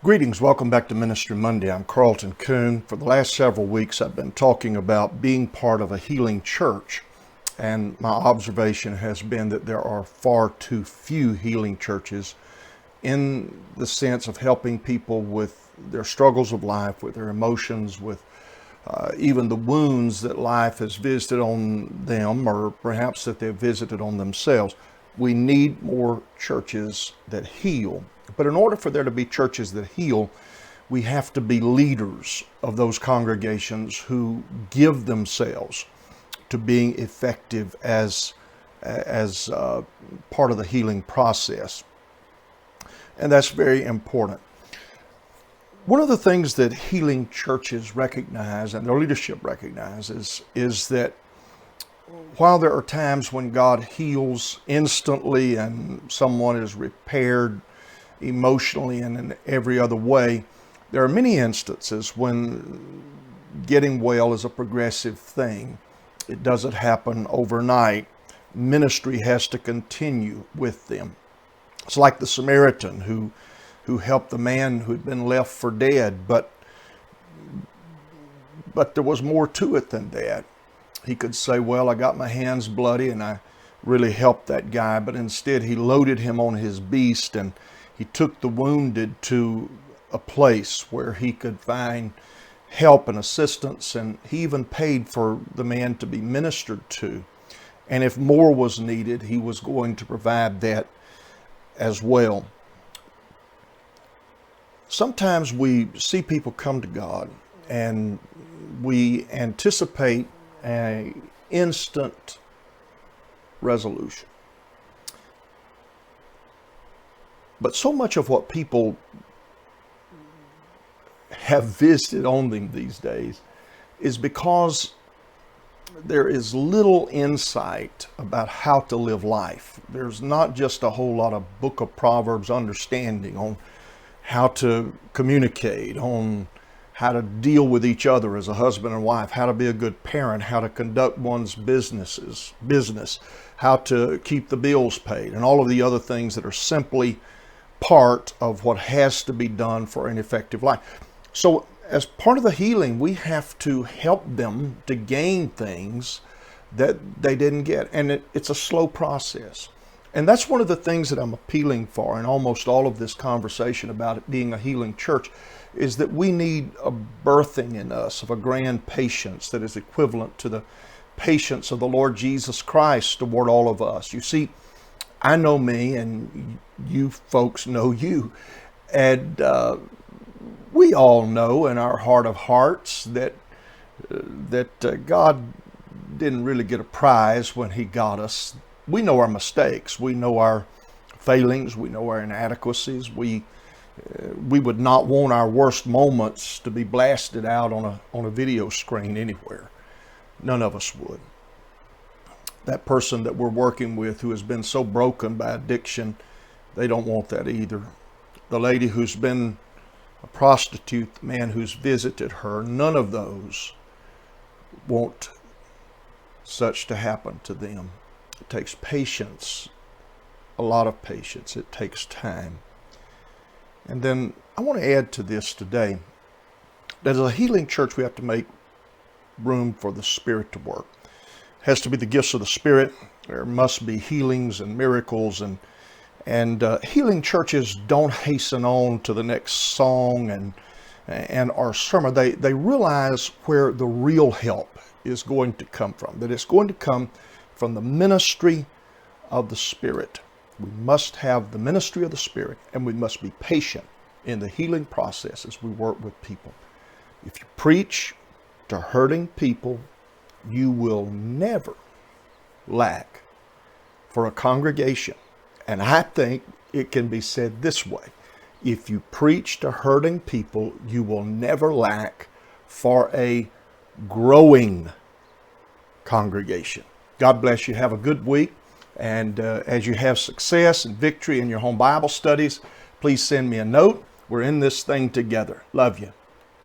Greetings, welcome back to Ministry Monday. I'm Carlton Coon. For the last several weeks, I've been talking about being part of a healing church. And my observation has been that there are far too few healing churches in the sense of helping people with their struggles of life, with their emotions, with even the wounds that life has visited on them, or perhaps that they've visited on themselves. We need more churches that heal. But in order for there to be churches that heal, we have to be leaders of those congregations who give themselves to being effective as part of the healing process. And that's very important. One of the things that healing churches recognize and their leadership recognizes is that while there are times when God heals instantly and someone is repaired emotionally and in every other way, there are many instances when getting well is a progressive thing. It doesn't happen overnight. Ministry has to continue with them. It's like the Samaritan who helped the man who'd been left for dead, but there was more to it than that. He could say, well, I got my hands bloody and I really helped that guy, but instead he loaded him on his beast and he took the wounded to a place where he could find help and assistance, and he even paid for the man to be ministered to. And if more was needed, he was going to provide that as well. Sometimes we see people come to God and we anticipate an instant resolution. But so much of what people have visited on them these days is because there is little insight about how to live life. There's not just a whole lot of Book of Proverbs understanding on how to communicate, on how to deal with each other as a husband and wife, how to be a good parent, how to conduct one's business, how to keep the bills paid, and all of the other things that are simply part of what has to be done for an effective life. So as part of the healing, we have to help them to gain things that they didn't get. And it's a slow process. And that's one of the things that I'm appealing for in almost all of this conversation about it being a healing church, is that we need a birthing in us of a grand patience that is equivalent to the patience of the Lord Jesus Christ toward all of us. You see, I know me and you folks know you. And we all know in our heart of hearts that God didn't really get a prize when he got us. We know our mistakes. We know our failings. We know our inadequacies. We would not want our worst moments to be blasted out on a video screen anywhere. None of us would. That person that we're working with who has been so broken by addiction, they don't want that either. The lady who's been a prostitute, the man who's visited her, none of those want such to happen to them. It takes patience, a lot of patience. It takes time. And then I want to add to this today that as a healing church, we have to make room for the Spirit to work. It has to be the gifts of the Spirit. There must be healings and miracles, and healing churches don't hasten on to the next song and our sermon. They realize where the real help is going to come from, that it's going to come from the ministry of the Spirit. We must have the ministry of the Spirit, and we must be patient in the healing process as we work with people. If you preach to hurting people, you will never lack for a congregation. And I think it can be said this way: if you preach to hurting people, you will never lack for a growing congregation. God bless you. Have a good week. And as you have success and victory in your home Bible studies, please send me a note. We're in this thing together. Love you.